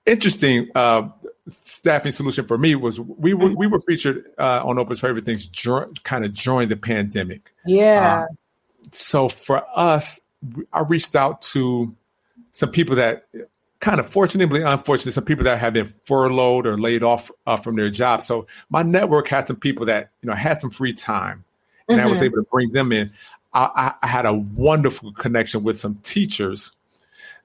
interesting staffing solution for me was we were featured on Oprah's Favorite Things kind of during the pandemic. Yeah. So for us, I reached out to some people that kind of fortunately, unfortunately, some people that have been furloughed or laid off from their jobs. So my network had some people that, had some free time, and I was able to bring them in. I had a wonderful connection with some teachers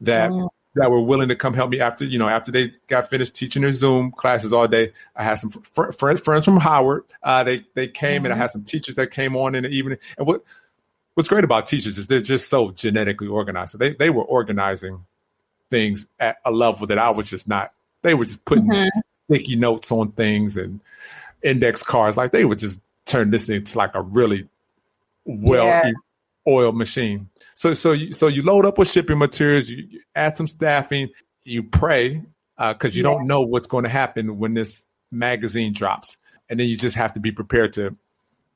that were willing to come help me after they got finished teaching their Zoom classes all day. I had some friends from Howard. They came, and I had some teachers that came on in the evening. And what's great about teachers is they're just so genetically organized. So they were organizing things at a level that I was just not. They were just putting sticky notes on things and index cards. Like they would just turn this into like a really well-oiled machine. So you load up with shipping materials, you add some staffing, you pray because you don't know what's going to happen when this magazine drops. And then you just have to be prepared to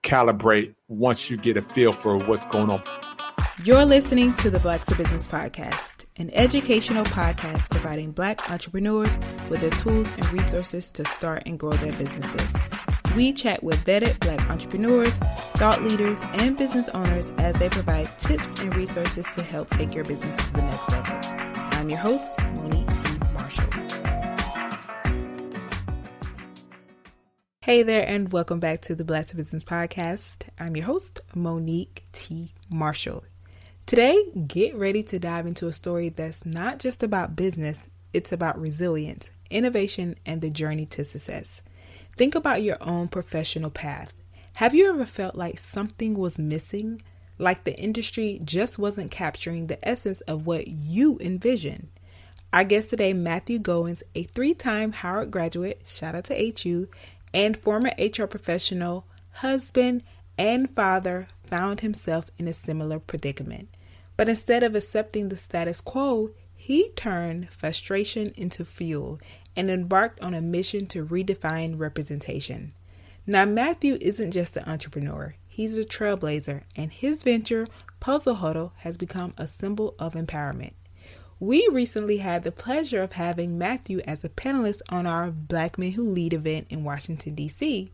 calibrate once you get a feel for what's going on. You're listening to the Black to Business Podcast, an educational podcast providing Black entrepreneurs with the tools and resources to start and grow their businesses. We chat with vetted Black entrepreneurs, thought leaders, and business owners as they provide tips and resources to help take your business to the next level. I'm your host, Monique T. Marshall. Hey there, and welcome back to the Black to Business Podcast. I'm your host, Monique T. Marshall. Today, get ready to dive into a story that's not just about business, it's about resilience, innovation, and the journey to success. Think about your own professional path. Have you ever felt like something was missing? Like the industry just wasn't capturing the essence of what you envisioned? Our guest today, Matthew Goins, a 3-time Howard graduate, shout out to HU, and former HR professional, husband, and father, found himself in a similar predicament. But instead of accepting the status quo, he turned frustration into fuel and embarked on a mission to redefine representation. Now, Matthew isn't just an entrepreneur, he's a trailblazer, and his venture, Puzzle Huddle, has become a symbol of empowerment. We recently had the pleasure of having Matthew as a panelist on our Black Men Who Lead event in Washington, D.C.,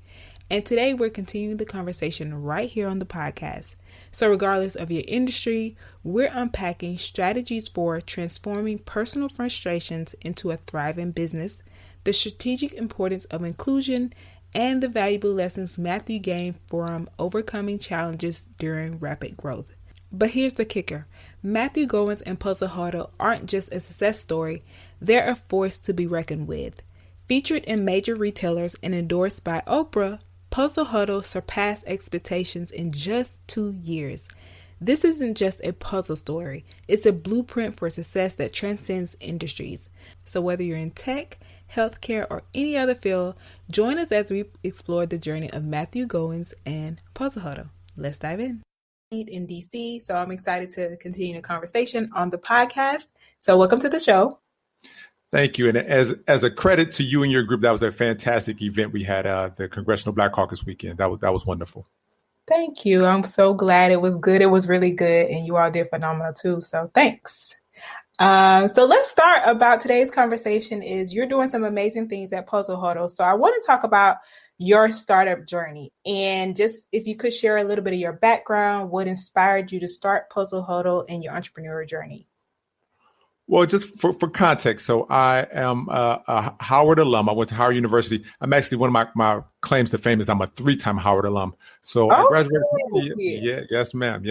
and today we're continuing the conversation right here on the podcast. So regardless of your industry, we're unpacking strategies for transforming personal frustrations into a thriving business, the strategic importance of inclusion, and the valuable lessons Matthew gained from overcoming challenges during rapid growth. But here's the kicker. Matthew Goins and Puzzle Huddle aren't just a success story, they're a force to be reckoned with. Featured in major retailers and endorsed by Oprah, Puzzle Huddle surpassed expectations in just 2 years. This isn't just a puzzle story. It's a blueprint for success that transcends industries. So whether you're in tech, healthcare, or any other field, join us as we explore the journey of Matthew Goins and Puzzle Huddle. Let's dive in. In DC, so I'm excited to continue the conversation on the podcast. So welcome to the show. Thank you. And as a credit to you and your group, that was a fantastic event we had, the Congressional Black Caucus weekend. That was wonderful. Thank you. I'm so glad it was good. It was really good. And you all did phenomenal too. So thanks. So let's start about today's conversation is you're doing some amazing things at Puzzle Huddle. So I want to talk about your startup journey and just if you could share a little bit of your background, what inspired you to start Puzzle Huddle and your entrepreneurial journey. Well, just for context, so I am a Howard alum. I went to Howard University. I'm actually one of my claims to fame is I'm a 3-time Howard alum. So I graduated. Yes, ma'am.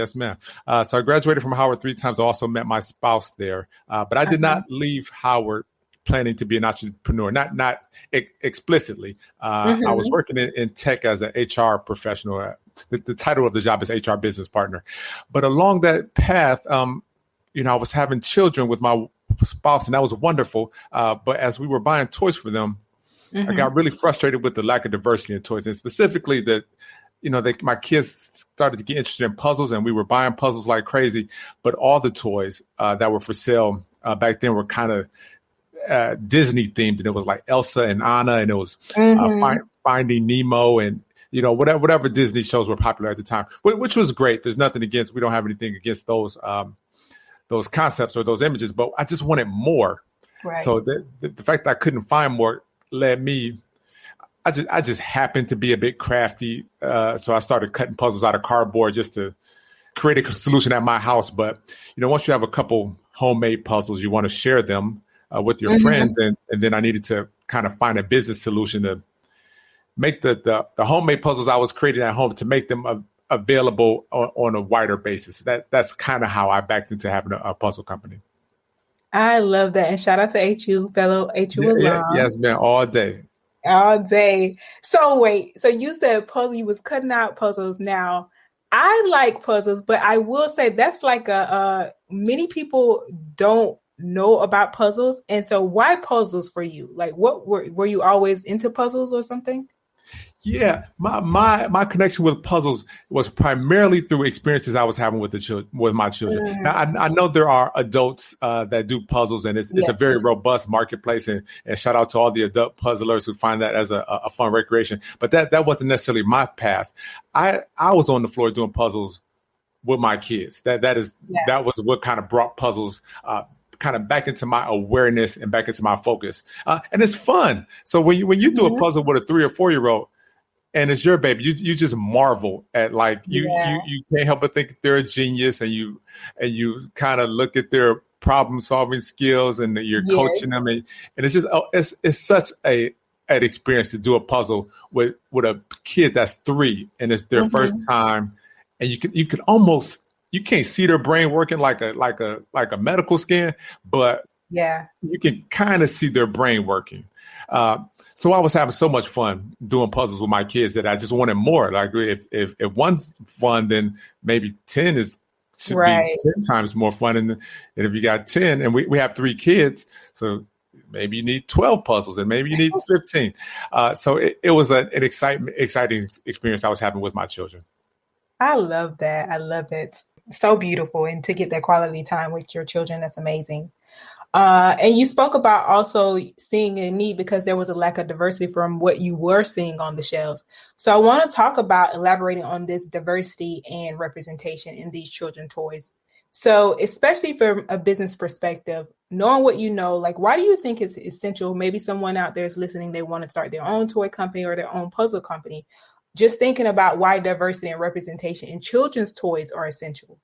So I graduated from Howard 3 times. I also met my spouse there, but I did not leave Howard planning to be an entrepreneur, not explicitly. I was working in tech as an HR professional. The title of the job is HR business partner. But along that path, I was having children with my spouse, and that was wonderful. But as we were buying toys for them, I got really frustrated with the lack of diversity in toys, and specifically that, my kids started to get interested in puzzles, and we were buying puzzles like crazy. But all the toys that were for sale back then were kind of Disney themed, and it was like Elsa and Anna, and it was Finding Nemo, and whatever Disney shows were popular at the time, which was great. There's nothing against. We don't have anything against those concepts or those images, but I just wanted more. Right. So the fact that I couldn't find more led me, I just happened to be a bit crafty. So I started cutting puzzles out of cardboard just to create a solution at my house. But, once you have a couple homemade puzzles, you want to share them with your friends. And then I needed to kind of find a business solution to make the homemade puzzles I was creating at home, to make them available on a wider basis. That's kind of how I backed into having a puzzle company. I love that. And shout out to HU, fellow HU alum. Yes, man, all day. All day. So wait, so you said puzzle, you was cutting out puzzles. Now, I like puzzles, but I will say that's like many people don't know about puzzles. And so why puzzles for you? Like, what were you always into puzzles or something? Yeah, my connection with puzzles was primarily through experiences I was having with my children. Now, I know there are adults that do puzzles, and it's a very robust marketplace. And shout out to all the adult puzzlers who find that as a fun recreation. But that wasn't necessarily my path. I was on the floor doing puzzles with my kids. That was what kind of brought puzzles kind of back into my awareness and back into my focus. And it's fun. So when you do a puzzle with a 3 or 4-year-old, and it's your baby, you just marvel at, like, you can't help but think they're a genius, and you kind of look at their problem solving skills, and you're coaching them, and it's just it's such an experience to do a puzzle with a kid that's 3 and it's their first time, and you can almost, you can't see their brain working like a medical scan, but you can kind of see their brain working. So I was having so much fun doing puzzles with my kids that I just wanted more. Like, if one's fun, then maybe 10 should be 10 times more fun. And if you got 10, and we have 3 kids, so maybe you need 12 puzzles, and maybe you need 15. So it was an exciting experience I was having with my children. I love that. I love it. So beautiful. And to get that quality time with your children, that's amazing. And you spoke about also seeing a need because there was a lack of diversity from what you were seeing on the shelves. So I want to talk about elaborating on this diversity and representation in these children's toys. So especially from a business perspective, knowing what you know, like, why do you think it's essential? Maybe someone out there is listening, they want to start their own toy company or their own puzzle company. Just thinking about why diversity and representation in children's toys are essential.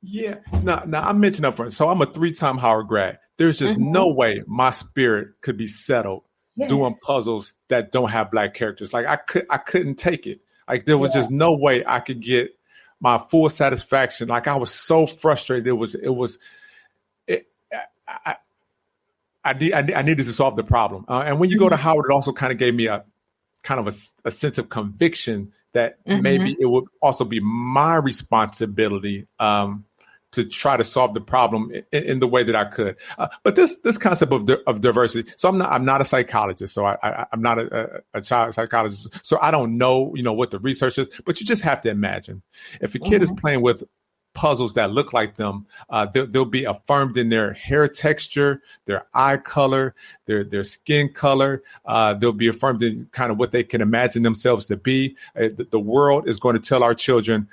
Yeah. Now I mentioned up front, so I'm a 3-time Howard grad. There's just no way my spirit could be settled doing puzzles that don't have Black characters. Like, I couldn't take it. Like, there was just no way I could get my full satisfaction. Like, I was so frustrated. I needed to solve the problem. And when you go to Howard, it also kind of gave me a sense of conviction that maybe it would also be my responsibility to try to solve the problem in the way that I could. But this concept of diversity. So I'm not a psychologist. So I'm not a child psychologist. So I don't know, what the research is. But you just have to imagine if a kid is playing with puzzles that look like them, they'll be affirmed in their hair texture, their eye color, their skin color. They'll be affirmed in kind of what they can imagine themselves to be. The world is going to tell our children,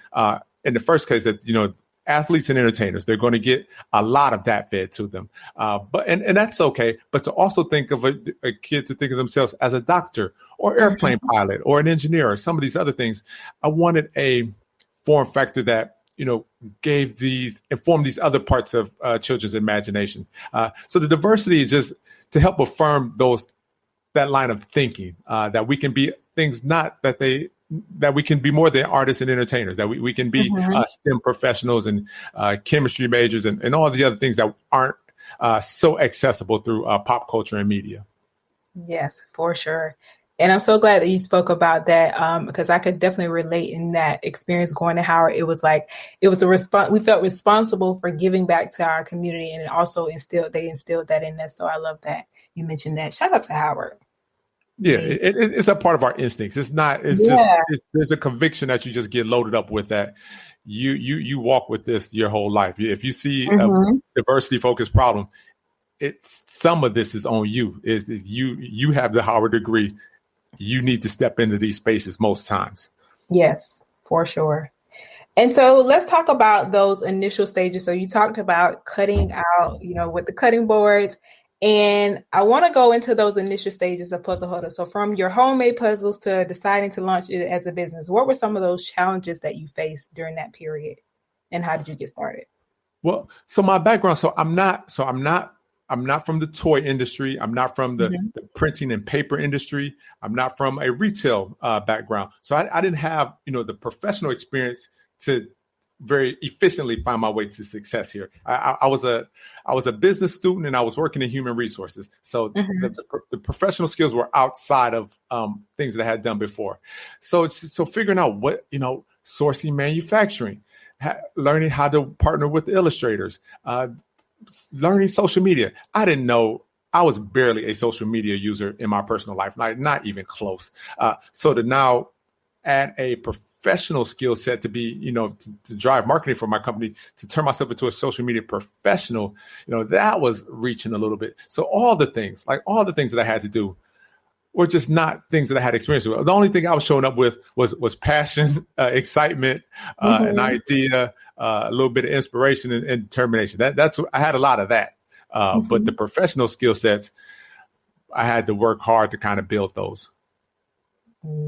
in the first case, that athletes and entertainers, they're going to get a lot of that fed to them. But that's okay. But to also think of a kid to think of themselves as a doctor or airplane pilot or an engineer or some of these other things, I wanted a form factor that informed these other parts of children's imagination. So the diversity is just to help affirm that line of thinking, that we can be things that we can be more than artists and entertainers, that we can be STEM professionals and chemistry majors and all the other things that aren't so accessible through pop culture and media. Yes, for sure. And I'm so glad that you spoke about that because I could definitely relate in that experience going to Howard. It was like, we felt responsible for giving back to our community, and it also they instilled that in us. So I love that you mentioned that. Shout out to Howard. Yeah, it's a part of our instincts. It's not, there's a conviction that you just get loaded up with that you walk with this your whole life. If you see a diversity focused problem, some of this is on you. Is you have the Howard degree. You need to step into these spaces most times. Yes, for sure. And so let's talk about those initial stages. So you talked about cutting out, with the cutting boards. And I want to go into those initial stages of Puzzle Huddle. So from your homemade puzzles to deciding to launch it as a business, what were some of those challenges that you faced during that period? And how did you get started? Well, so my background, I'm not from the toy industry. I'm not from the printing and paper industry. I'm not from a retail background. So I didn't have, the professional experience to very efficiently find my way to success here. I was a business student and I was working in human resources. So the professional skills were outside of things that I had done before. So figuring out what, sourcing manufacturing, learning how to partner with illustrators, learning social media. I didn't know. I was barely a social media user in my personal life, not even close. So to now add a professional skill set to be, to drive marketing for my company, to turn myself into a social media professional, that was reaching a little bit. So all the things that I had to do were just not things that I had experience with. The only thing I was showing up with was passion, excitement, an idea, a little bit of inspiration and determination. That's I had a lot of that. But the professional skill sets, I had to work hard to kind of build those.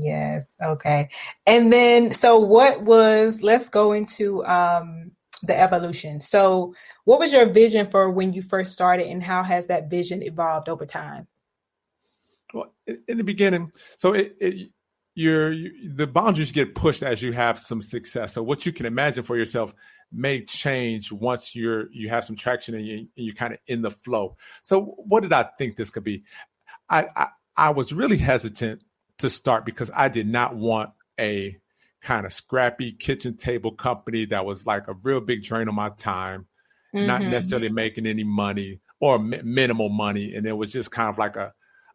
Yes. Okay. And then, so let's go into the evolution. So what was your vision for when you first started, and how has that vision evolved over time? Well, in the beginning, so the boundaries get pushed as you have some success. So what you can imagine for yourself may change once you have some traction and you're kind of in the flow. So what did I think this could be? I was really hesitant to start because I did not want a kind of scrappy kitchen table company that was like a real big drain on my time, not necessarily making any money or minimal money. And it was just kind of like a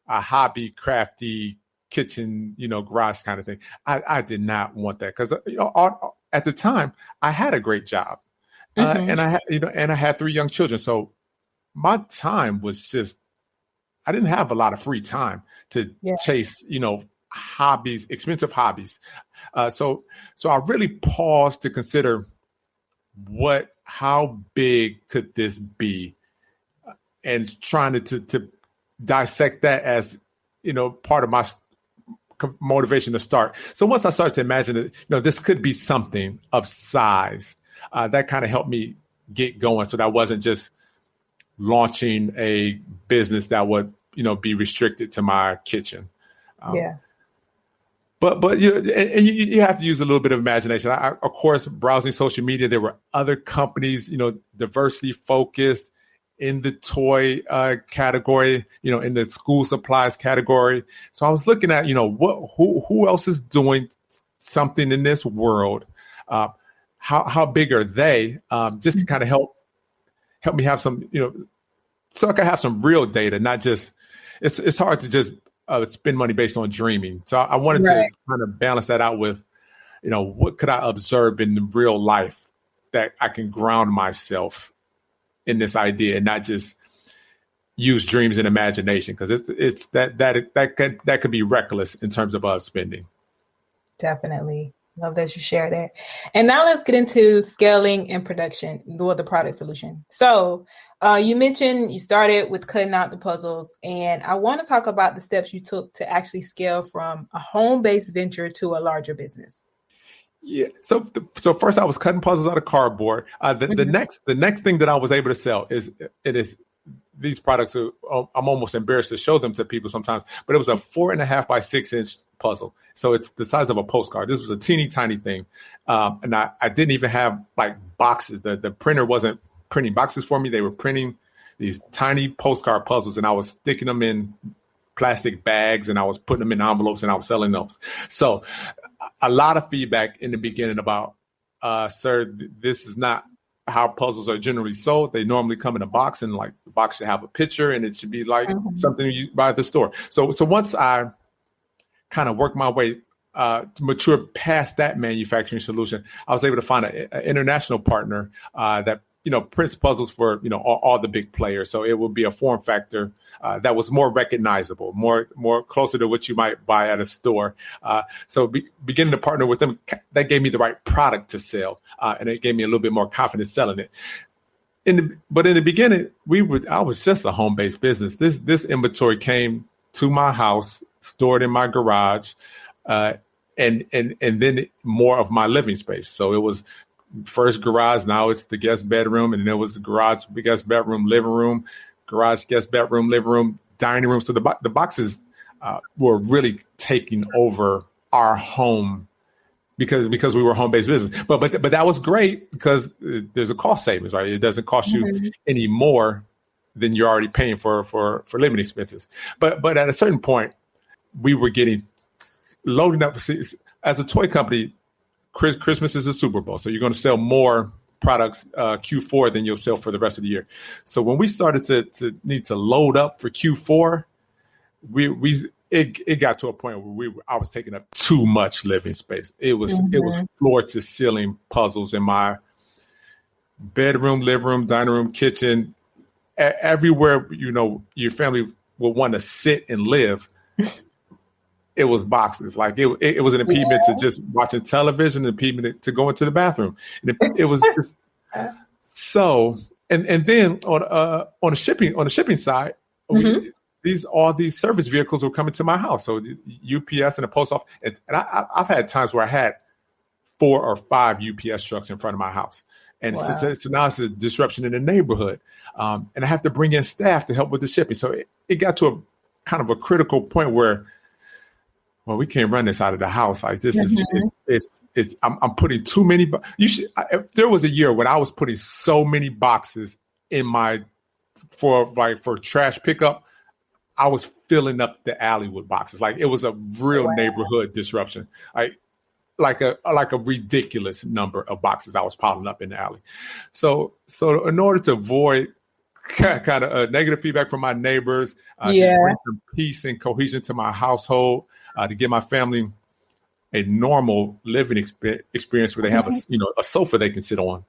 hobby, crafty kitchen, garage kind of thing. I did not want that because at the time I had a great job and I had 3 young children. So my time was just, I didn't have a lot of free time to chase, hobbies, expensive hobbies. So I really paused to consider how big could this be, and trying to dissect that as, part of my motivation to start. So once I started to imagine that, this could be something of size, that kind of helped me get going. So that wasn't just launching a business that would, be restricted to my kitchen. But you have to use a little bit of imagination. Of course, browsing social media, there were other companies, diversity focused in the toy category, in the school supplies category. So I was looking at, who else is doing something in this world? How big are they? Just to kind of help me have some, so I can have some real data, not just. It's hard to just spend money based on dreaming. So I wanted to kind of balance that out with, what could I observe in real life that I can ground myself in this idea and not just use dreams and imagination, because it's that could be reckless in terms of spending. Definitely. Love that you share that. And now let's get into scaling and production, or the product solution. So you mentioned you started with cutting out the puzzles, and I want to talk about the steps you took to actually scale from a home-based venture to a larger business. Yeah. So first I was cutting puzzles out of cardboard. The next thing that I was able to sell is these products. I'm almost embarrassed to show them to people sometimes, but it was a 4.5 by 6 inch puzzle. So it's the size of a postcard. This was a teeny tiny thing. And I didn't even have like boxes. The printer wasn't printing boxes for me. They were printing these tiny postcard puzzles, and I was sticking them in plastic bags, and I was putting them in envelopes, and I was selling those. So a lot of feedback in the beginning about, sir, this is not how puzzles are generally sold. They normally come in a box, and like the box should have a picture, and it should be like something you buy at the store. So once I kind of worked my way to mature past that manufacturing solution, I was able to find an international partner that prints puzzles for, all the big players. So it would be a form factor that was more recognizable, more closer to what you might buy at a store. So beginning to partner with them, that gave me the right product to sell. And it gave me a little bit more confidence selling it. But in the beginning, I was just a home-based business. This inventory came to my house, stored in my garage, and then more of my living space. So it was first garage, now it's the guest bedroom, and then it was the garage, guest bedroom, living room, garage, guest bedroom, living room, dining room. So the boxes were really taking over our home because we were a home-based business. But that was great because there's a cost savings, right? It doesn't cost you any more than you're already paying for living expenses. But at a certain point, we were getting loading up. As a toy company, Christmas is the Super Bowl, so you're going to sell more products Q4 than you'll sell for the rest of the year. So when we started to need to load up for Q4, it got to a point where I was taking up too much living space. It was floor to ceiling puzzles in my bedroom, living room, dining room, kitchen, everywhere. Your family would want to sit and live. It was boxes. Like it was an impediment to just watching television, an impediment to going to the bathroom. And it was just so. And then on the shipping side, all these service vehicles were coming to my house. So the UPS and the post office, and I've had times where I had 4 or 5 UPS trucks in front of my house, and so now it's a disruption in the neighborhood, and I have to bring in staff to help with the shipping. So it got to a kind of a critical point where, well, we can't run this out of the house. Like this is I'm putting too many. There was a year when I was putting so many boxes in for trash pickup. I was filling up the alley with boxes. Like it was a real neighborhood disruption. Like a ridiculous number of boxes I was piling up in the alley. So in order to avoid kind of negative feedback from my neighbors, to bring some peace and cohesion to my household, to give my family a normal living experience where they have a sofa they can sit on.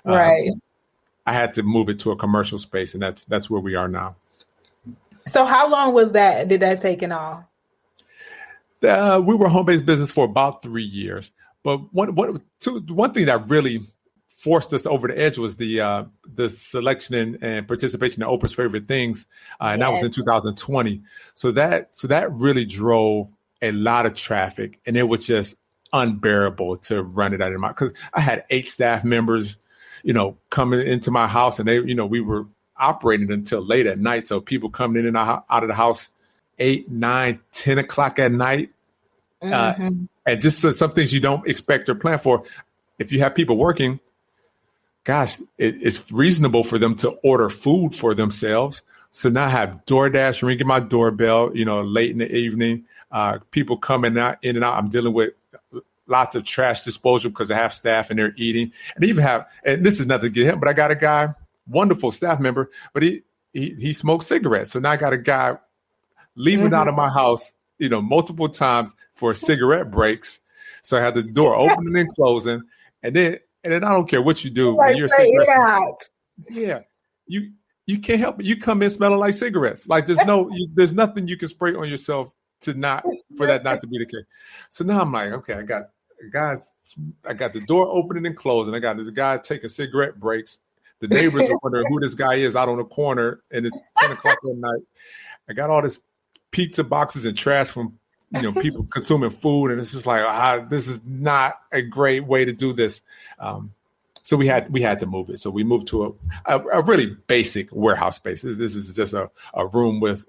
Right. I had to move it to a commercial space, and that's where we are now. So how long was that? Did that take in all? We were a home-based business for about 3 years. But one thing that really forced us over the edge was the selection and participation in Oprah's Favorite Things, and that was in 2020. So that really drove a lot of traffic, and it was just unbearable to run it out of my, because I had 8 staff members, coming into my house, and they, we were operating until late at night. So people coming in and out of the house 8, 9, 10 o'clock at night. And just some things you don't expect or plan for. If you have people working, gosh, it's reasonable for them to order food for themselves. So now I have DoorDash ringing my doorbell, late in the evening, people coming in and out. I'm dealing with lots of trash disposal because I have staff and they're eating. And even and this is nothing to get him, but I got a guy, wonderful staff member, but he smokes cigarettes. So now I got a guy leaving out of my house, multiple times for cigarette breaks. So I had the door opening and closing, and then I don't care what you do when you're cigarettes. Yeah, you can't help it. You come in smelling like cigarettes. Like there's nothing you can spray on yourself for that not to be the case. So now I'm like, okay, I got the door opening and closing. I got this guy taking cigarette breaks. The neighbors are wondering who this guy is out on the corner, and it's 10 o'clock at night. I got all this pizza boxes and trash from people consuming food, and it's just like this is not a great way to do this. So we had to move it. So we moved to a really basic warehouse space. This is just a room with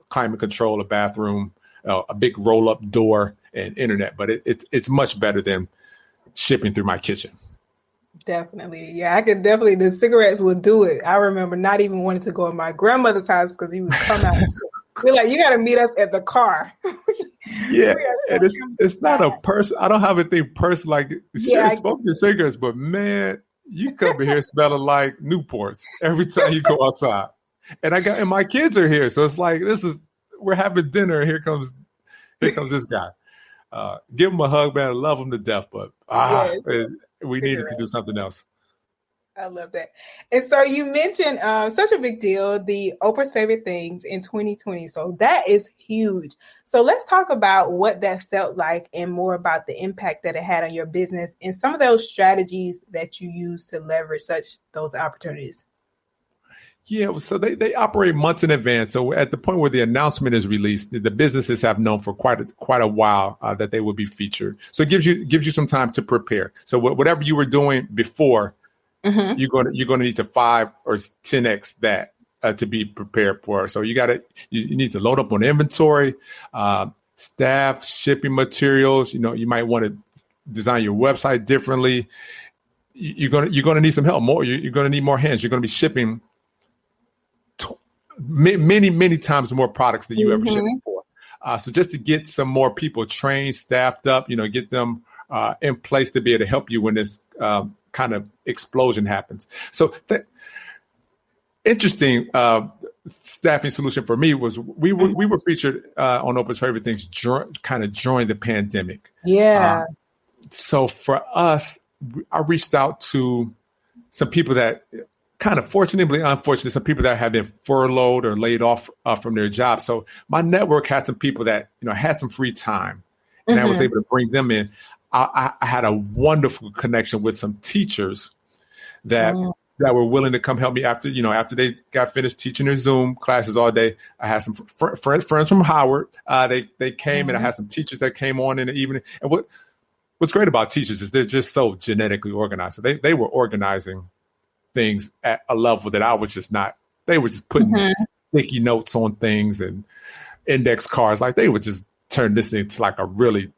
climate control, a bathroom, a big roll up door, and internet. But it's much better than shipping through my kitchen. Definitely. Yeah, I could definitely, the cigarettes would do it. I remember not even wanting to go in my grandmother's house because he would come out. We're like, you got to meet us at the car. Yeah, and it's not a person. I don't have anything personal like smoking cigarettes, but man, you come in here smelling like Newports every time you go outside. And my kids are here, so it's like we're having dinner, and here comes this guy. Give him a hug, man. I love him to death, but we needed to do something else. I love that. And so you mentioned such a big deal, the Oprah's Favorite Things in 2020. So that is huge. So let's talk about what that felt like and more about the impact that it had on your business and some of those strategies that you use to leverage those opportunities. Yeah, so they operate months in advance. So at the point where the announcement is released, the businesses have known for quite a while that they will be featured. So it gives you some time to prepare. So whatever you were doing before, you're going to need to 5 or 10x that to be prepared for. So you need to load up on inventory, staff, shipping materials. You might want to design your website differently. You're going to need some help. You're going to need more hands. You're going to be shipping many times more products than you ever shipped before. So just to get some more people trained, staffed up, get them in place to be able to help you when this kind of explosion happens. So interesting staffing solution for me was we were featured on Oprah's Favorite Things during the pandemic. Yeah. So for us, I reached out to some people that kind of fortunately, unfortunately, some people that have been furloughed or laid off from their jobs. So my network had some people that, had some free time and I was able to bring them in. I had a wonderful connection with some teachers that were willing to come help me after they got finished teaching their Zoom classes all day. I had some friends from Howard. They came and I had some teachers that came on in the evening. And what's great about teachers is they're just so genetically organized. So they were organizing things at a level that I was just not. They were just putting sticky notes on things and index cards. Like they would just turn this into like a really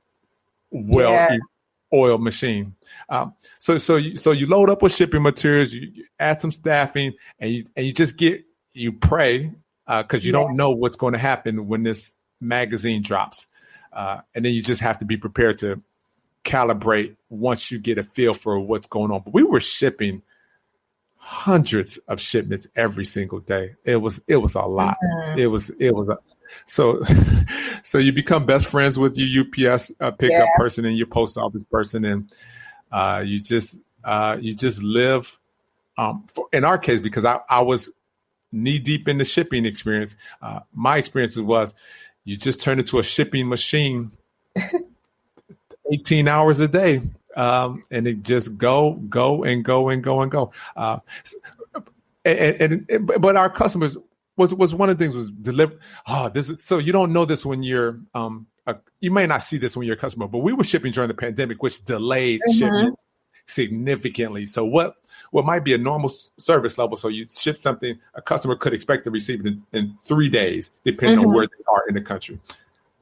well-oiled machine. So you load up with shipping materials, you add some staffing, and you just pray because you don't know what's going to happen when this magazine drops, and then you just have to be prepared to calibrate once you get a feel for what's going on. But we were shipping hundreds of shipments every single day. It was a lot. So you become best friends with your UPS pickup person and your post office person, and you just live. In our case, because I was knee deep in the shipping experience, my experience was you just turn into a shipping machine, 18 hours a day. And it just go and go and go and go. But our customers was one of the things was deliver. So you don't know this when you're you may not see this when you're a customer, but we were shipping during the pandemic, which delayed shipments significantly. So what might be a normal service level, so you ship something a customer could expect to receive it in 3 days, depending on where they are in the country.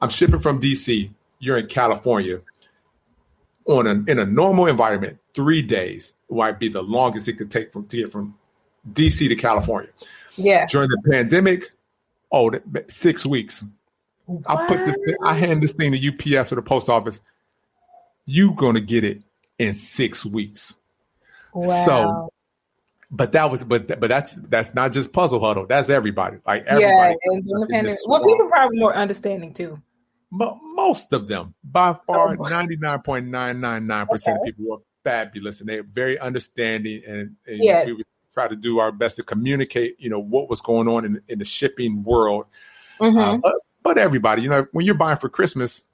I'm shipping from DC. You're in California. In a normal environment, 3 days might be the longest it could take to get from DC to California. Yeah. During the pandemic, 6 weeks. What? I hand this thing to UPS or the post office. You're gonna get it in 6 weeks. Wow. So, but that's not just Puzzle Huddle. That's everybody. Like everybody. Yeah. And during the pandemic, people are probably more understanding too. Most of them, by far, 99.999% of people were fabulous, and they're very understanding. And we would try to do our best to communicate, what was going on in the shipping world. But everybody, when you're buying for Christmas,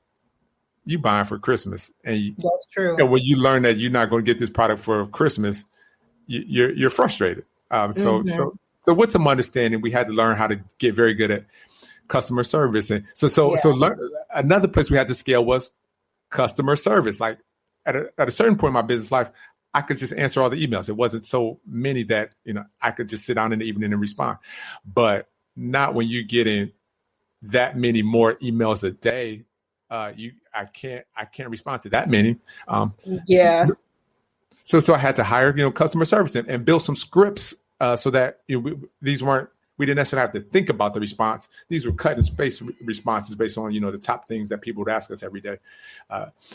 you're buying for Christmas, and that's true. And when you learn that you're not going to get this product for Christmas, you're frustrated. So with some understanding, we had to learn how to get very good at customer service. And so another place we had to scale was customer service. Like at a certain point in my business life, I could just answer all the emails. It wasn't so many that, I could just sit down in the evening and respond, but not when you get in that many more emails a day. I can't respond to that many. So I had to hire, customer service and build some scripts so that we didn't necessarily have to think about the response. These were cut and space responses based on, the top things that people would ask us every day.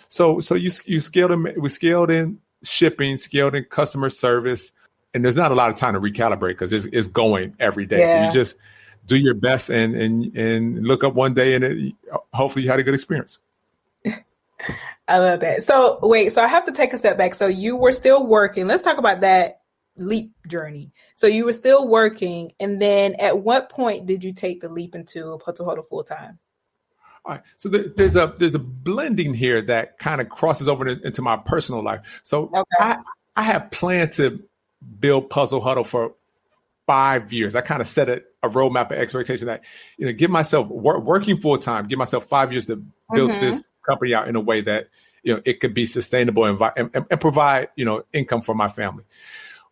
So you scaled in, we scaled in shipping, scaled in customer service, and there's not a lot of time to recalibrate because it's going every day. So you just do your best and look up one day and hopefully you had a good experience. I love that. So I have to take a step back. So you were still working. Let's talk about that leap journey. So you were still working, and then at what point did you take the leap into Puzzle Huddle full time? All right. So there's a blending here that kind of crosses over into my personal life. So I had planned to build Puzzle Huddle for 5 years. I kind of set a roadmap of expectation that, give myself working full time, give myself 5 years to build this company out in a way that, it could be sustainable and provide, income for my family.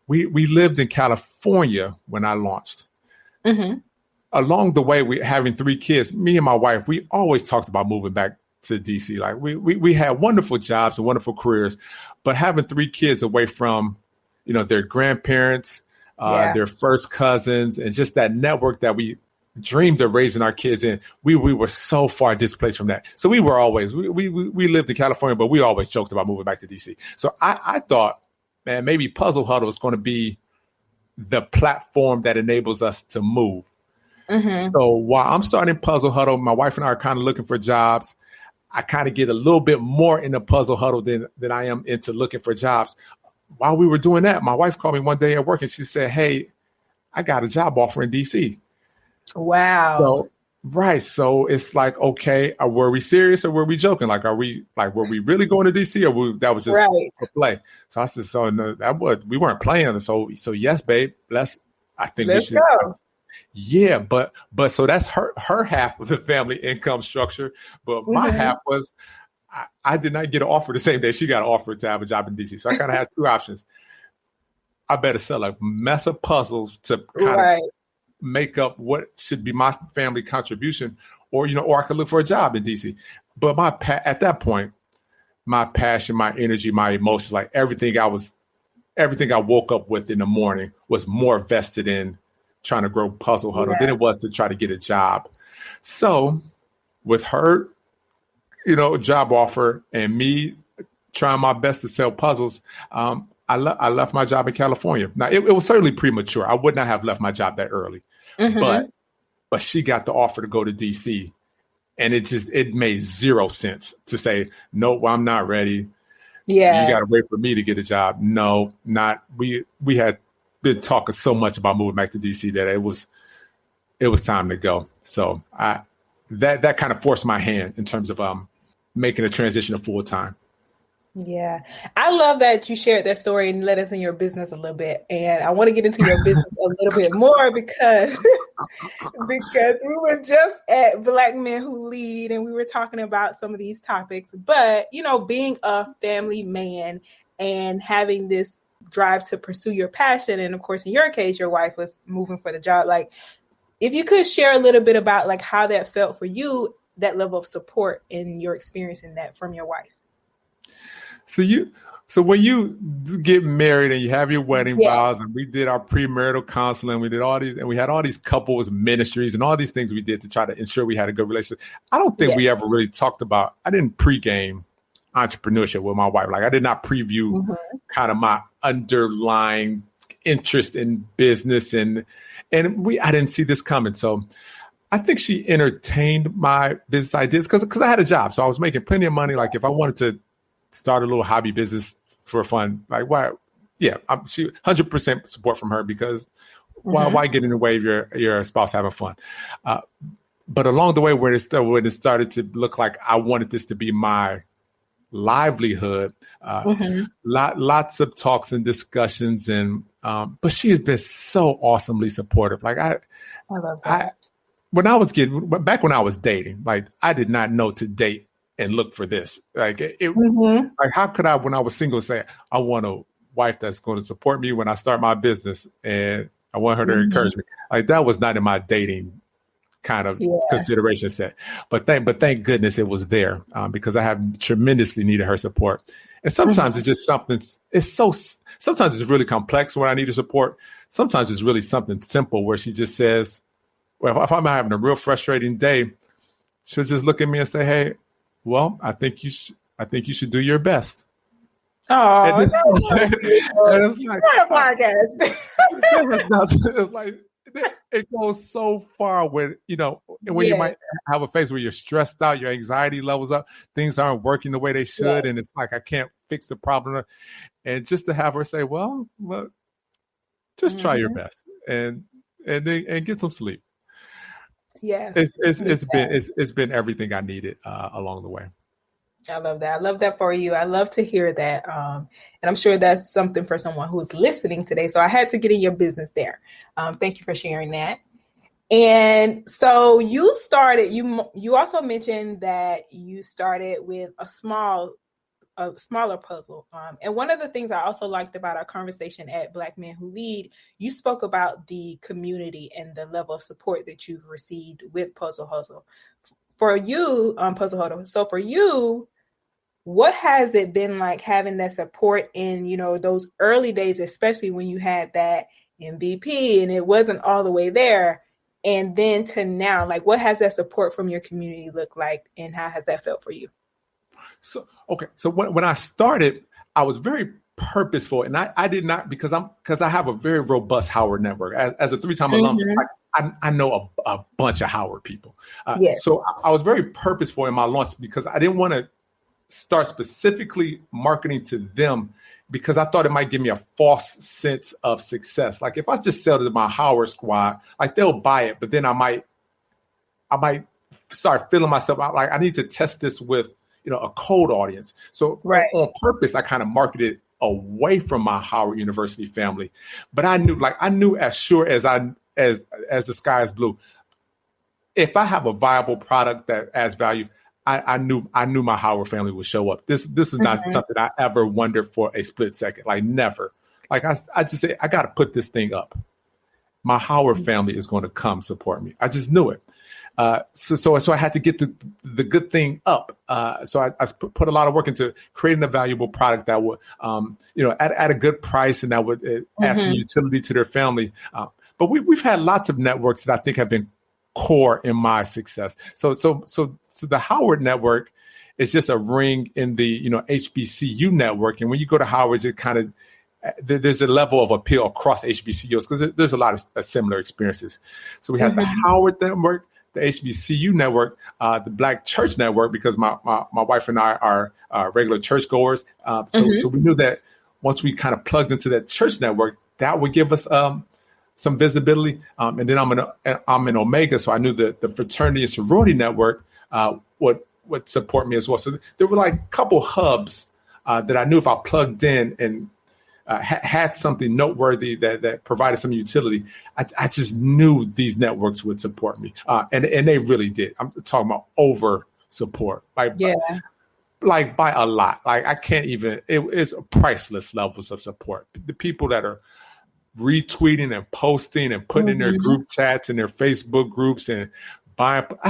We lived in California when I launched. Mm-hmm. Along the way, having 3 kids, me and my wife, we always talked about moving back to DC. Like we had wonderful jobs and wonderful careers, but having 3 kids away from, their grandparents, their first cousins, and just that network that we dreamed of raising our kids in, we were so far displaced from that. So we were always, we lived in California, but we always joked about moving back to DC. So I thought, man, maybe Puzzle Huddle is going to be the platform that enables us to move. Mm-hmm. So while I'm starting Puzzle Huddle, my wife and I are kind of looking for jobs. I kind of get a little bit more into Puzzle Huddle than I am into looking for jobs. While we were doing that, my wife called me one day at work and she said, "Hey, I got a job offer in DC." Wow. So, right. So it's like, okay, were we serious or were we joking? Like, were we really going to DC or that was just a play? So I said, so no, we weren't playing. So yes, babe, let's go. Yeah, but so that's her half of the family income structure. But my half was I did not get an offer the same day she got an offer to have a job in DC. So I kind of had 2 options. I better sell a mess of puzzles to kind of make up what should be my family contribution, or I could look for a job in DC. But at that point, my passion, my energy, my emotions, like everything I woke up with in the morning was more vested in trying to grow Puzzle Huddle than it was to try to get a job. So with her, job offer and me trying my best to sell puzzles, I left my job in California. Now it was certainly premature. I would not have left my job that early, but she got the offer to go to DC, and it made 0 sense to say, "Nope, I'm not ready. Yeah, you got to wait for me to get a job." No, not we had been talking so much about moving back to DC that it was time to go. So that kind of forced my hand in terms of making a transition to full time. Yeah. I love that you shared that story and let us in your business a little bit. And I want to get into your business a little bit more because we were just at Black Men Who Lead and we were talking about some of these topics. But, being a family man and having this drive to pursue your passion. And of course, in your case, your wife was moving for the job. Like, if you could share a little bit about like how that felt for you, that level of support and your experience in that from your wife. So when you get married and you have your wedding vows, and we did our premarital counseling, we did all these, and we had all these couples ministries and all these things we did to try to ensure we had a good relationship. I don't think we ever really talked about, I didn't pregame entrepreneurship with my wife. Like I did not preview kind of my underlying interest in business and I didn't see this coming. So I think she entertained my business ideas because I had a job. So I was making plenty of money. Like if I wanted to start a little hobby business for fun, like why? Yeah, she 100% support from her because why get in the way of your spouse having fun? But along the way when it started to look like I wanted this to be my livelihood, lots of talks and discussions but she has been so awesomely supportive. Like I love that. Back when I was dating, like I did not know to date and look for this. Like like how could I, when I was single, say I want a wife that's going to support me when I start my business and I want her to encourage me. Like that was not in my dating kind of consideration set. But thank goodness it was there because I have tremendously needed her support. And sometimes it's just something, sometimes it's really complex when I need her support. Sometimes it's really something simple where she just says, well, if I'm having a real frustrating day, she'll just look at me and say, "Hey, well, I think you should do your best." Oh, it's like it goes so far when when you might have a phase where you're stressed out, your anxiety levels up, things aren't working the way they should, and it's like I can't fix the problem. And just to have her say, "Well, look, Just try your best and get some sleep. Yeah. It's been everything I needed along the way. I love that. I love that for you. I love to hear that. And I'm sure that's something for someone who's listening today. So I had to get in your business there. Thank you for sharing that. And so you started, you also mentioned that you started with a smaller puzzle. And one of the things I also liked about our conversation at Black Men Who Lead, you spoke about the community and the level of support that you've received with Puzzle Huddle. For you, Puzzle Huddle. So for you, what has it been like having that support in, those early days, especially when you had that MVP and it wasn't all the way there? And then to now, like, what has that support from your community look like, and how has that felt for you? So when I started, I was very purposeful, and I did not, because I have a very robust Howard network. As a 3-time alum, I know a bunch of Howard people. Yes. So I was very purposeful in my launch because I didn't want to start specifically marketing to them, because I thought it might give me a false sense of success. Like if I just sell to my Howard squad, like they'll buy it, but then I might start feeling myself out. Like I need to test this with, a cold audience. So on purpose, I kind of marketed away from my Howard University family. But I knew as sure as as the sky is blue, if I have a viable product that adds value, I knew my Howard family would show up. This is not something I ever wondered for a split second. Like never. Like I just say, I got to put this thing up. My Howard family is going to come support me. I just knew it. So I had to get the good thing up. So I put a lot of work into creating a valuable product that would, at a good price, and that would add some utility to their family. But we've had lots of networks that I think have been core in my success. So the Howard network is just a ring in the HBCU network. And when you go to Howard, it kind of there's a level of appeal across HBCUs because there's a lot of similar experiences. So we have the Howard network, the HBCU network, the Black Church network, because my wife and I are regular churchgoers. So we knew that once we kind of plugged into that church network, that would give us some visibility. And then I'm in Omega, so I knew that the fraternity and sorority network would support me as well. So there were like a couple hubs that I knew if I plugged in and had something noteworthy that provided some utility, I just knew these networks would support me. And they really did. I'm talking about over support. By a lot. Like I can't even, it's priceless levels of support. The people that are retweeting and posting and putting in their group chats and their Facebook groups and buying. I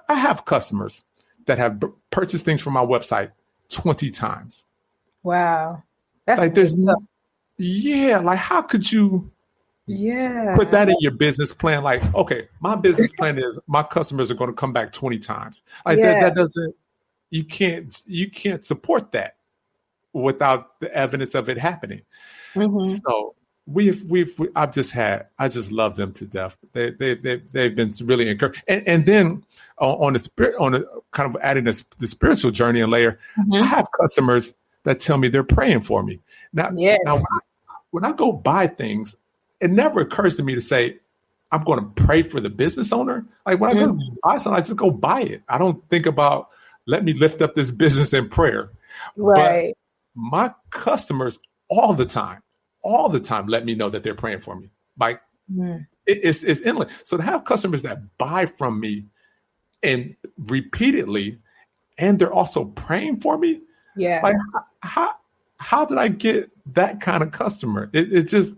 have customers that have purchased things from my website 20 times. Wow. That's like there's like how could you put that in your business plan? Like, okay, my business plan is my customers are going to come back 20 times. Like that doesn't, you can't support that without the evidence of it happening. So I just love them to death. They've been really encouraged. And then on the kind of adding the spiritual journey and layer, I have customers that tell me they're praying for me. Now when I go buy things, it never occurs to me to say, I'm going to pray for the business owner. Like when I go buy something, I just go buy it. I don't think about, let me lift up this business in prayer. Right. But my customers all the time let me know that they're praying for me. Like it's endless. So to have customers that buy from me and repeatedly, and they're also praying for me. Yeah. Like how did I get that kind of customer? It just,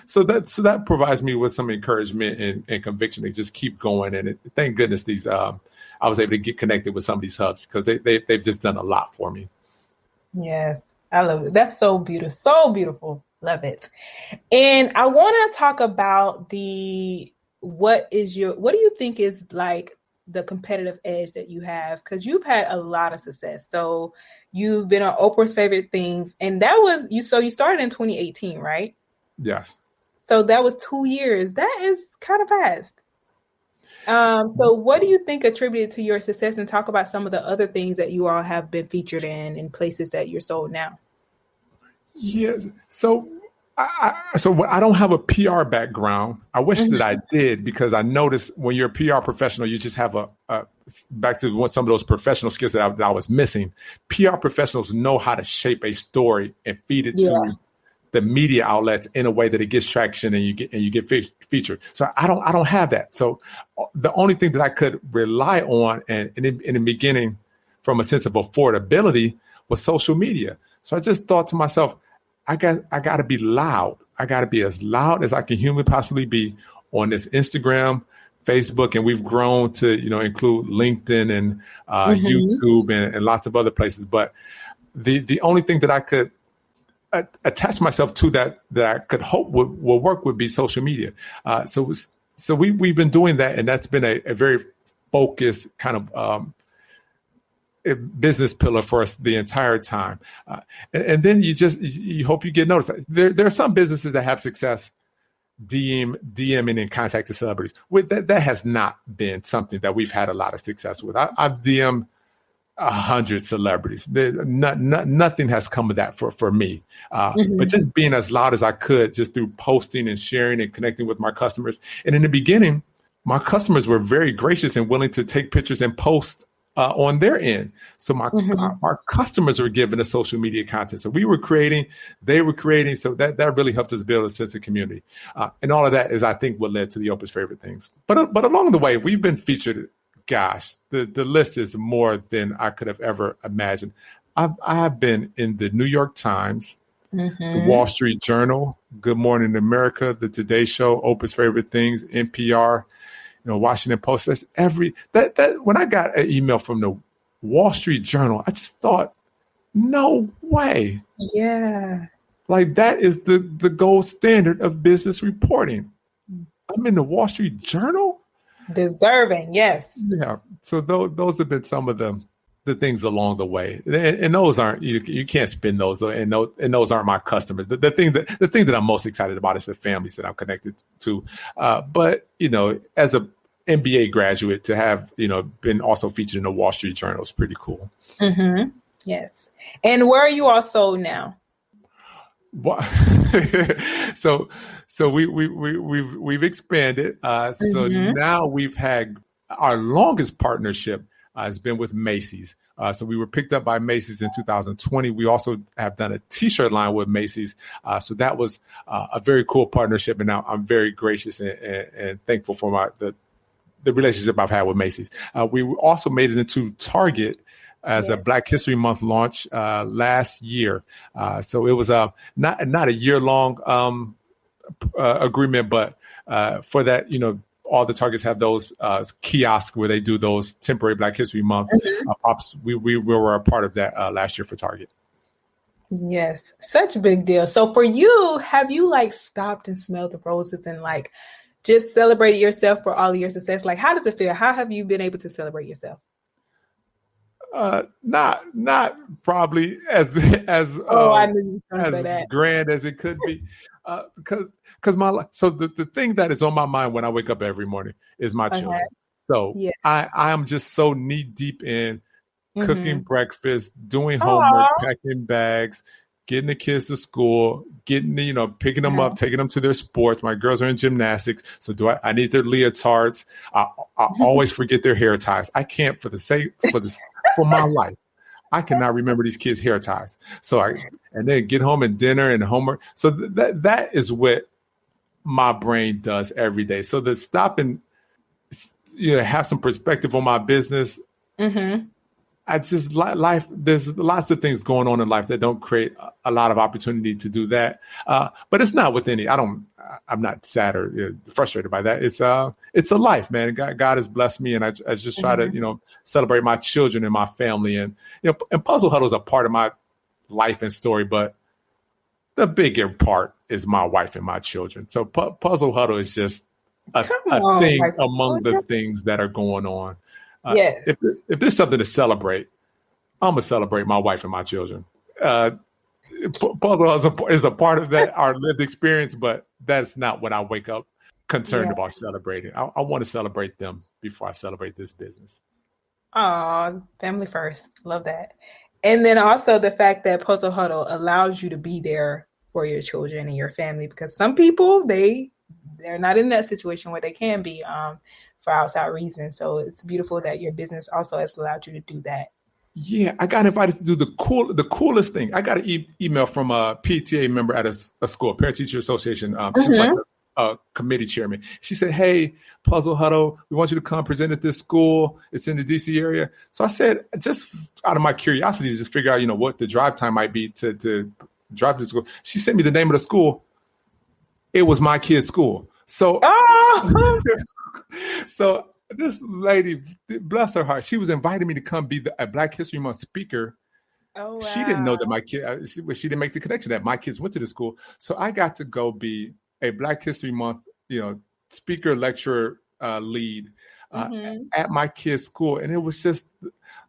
so that provides me with some encouragement and conviction to just keep going. And thank goodness I was able to get connected with some of these hubs because they've just done a lot for me. Yes. I love it. That's so beautiful. So beautiful. Love it. And I want to talk about what do you think is like the competitive edge that you have? Because you've had a lot of success. So you've been on Oprah's Favorite Things, and that was you. So you started in 2018, right? Yes. So that was 2 years. That is kind of fast. So what do you think attributed to your success, and talk about some of the other things that you all have been featured in places that you're sold now? Yes. So So I don't have a PR background. I wish that I did, because I noticed when you're a PR professional, you just have back to some of those professional skills that I was missing. PR professionals know how to shape a story and feed it to the media outlets in a way that it gets traction and you get featured. So I don't have that. So the only thing that I could rely on, and in the beginning, from a sense of affordability, was social media. So I just thought to myself, I got to be loud. I got to be as loud as I can humanly possibly be on this Instagram, Facebook, and we've grown to, include LinkedIn and YouTube and lots of other places. But the only thing that I could attach myself to that I could hope will work would be social media. So we've been doing that, and that's been a very focused kind of business pillar for us the entire time. And then you hope you get noticed. There are some businesses that have success DMing and contacting celebrities. That has not been something that we've had a lot of success with. I've DM'd 100 celebrities. Nothing has come of that for me. But just being as loud as I could, just through posting and sharing and connecting with my customers. And in the beginning, my customers were very gracious and willing to take pictures and post on their end. So our customers were giving us social media content. So we were creating, they were creating. So that really helped us build a sense of community. And all of that is, I think, what led to the Oprah's Favorite Things. But along the way, we've been featured. Gosh, the list is more than I could have ever imagined. I've been in the New York Times, the Wall Street Journal, Good Morning America, the Today Show, Oprah's Favorite Things, NPR, Washington Post. That's that when I got an email from the Wall Street Journal, I just thought, no way. Yeah. Like, that is the gold standard of business reporting. I'm in the Wall Street Journal. Deserving, yes. Yeah. So those have been some of the things along the way, and those aren't, you can't spin those, and those aren't my customers. The thing that I'm most excited about is the families that I'm connected to. But as a MBA graduate, to have been also featured in the Wall Street Journal is pretty cool. Yes. And where are you also now? So we've expanded. So now we've had our longest partnership has been with Macy's. So we were picked up by Macy's in 2020. We also have done a T-shirt line with Macy's. So that was a very cool partnership, and now I'm very gracious and thankful for the relationship I've had with Macy's. We also made it into Target as a Black History Month launch last year. So it was not a year-long agreement, but for that, all the Targets have those kiosks where they do those temporary Black History Month pops. We were a part of that last year for Target. Yes, such a big deal. So for you, have you stopped and smelled the roses and just celebrated yourself for all of your success? How does it feel? How have you been able to celebrate yourself? Not probably as I knew you were gonna say that. Grand as it could be, because my life. So the thing that is on my mind when I wake up every morning is my children. So I am just so knee deep in cooking breakfast, doing homework, packing bags, getting the kids to school, picking them up, taking them to their sports. My girls are in gymnastics, so I need their leotards. I always forget their hair ties. I can't for my life. I cannot remember these kids' hair ties. And then get home and dinner and homework. So that is what my brain does every day. So to stop and have some perspective on my business. I just life. There's lots of things going on in life that don't create a lot of opportunity to do that. But it's not with any. I'm not sad or frustrated by that. It's a life, man. God has blessed me, and I just try to celebrate my children and my family, and and Puzzle Huddle is a part of my life and story, but the bigger part is my wife and my children. So Puzzle Huddle is just a thing among the things that are going on. Yes. If there's something to celebrate, I'm gonna celebrate my wife and my children. Puzzle is a part of that, our lived experience, but that's not what I wake up concerned about celebrating. I want to celebrate them before I celebrate this business. Oh, family first. Love that. And then also the fact that Puzzle Huddle allows you to be there for your children and your family, because some people, they're not in that situation where they can be for outside reasons. So it's beautiful that your business also has allowed you to do that. Yeah, I got invited to do the coolest thing. I got an email from a PTA member at a school, Parent Teacher Association. She was like a committee chairman. She said, "Hey, Puzzle Huddle, we want you to come present at this school. It's in the DC area." So I said, just out of my curiosity, to just figure out, what the drive time might be to drive to the school. She sent me the name of the school. It was my kid's school. So, so this lady, bless her heart, she was inviting me to come be a Black History Month speaker. Oh, wow. She didn't know that my kid, she didn't make the connection that my kids went to the school. So I got to go be a Black History Month, speaker, lecturer, lead at my kid's school. And it was just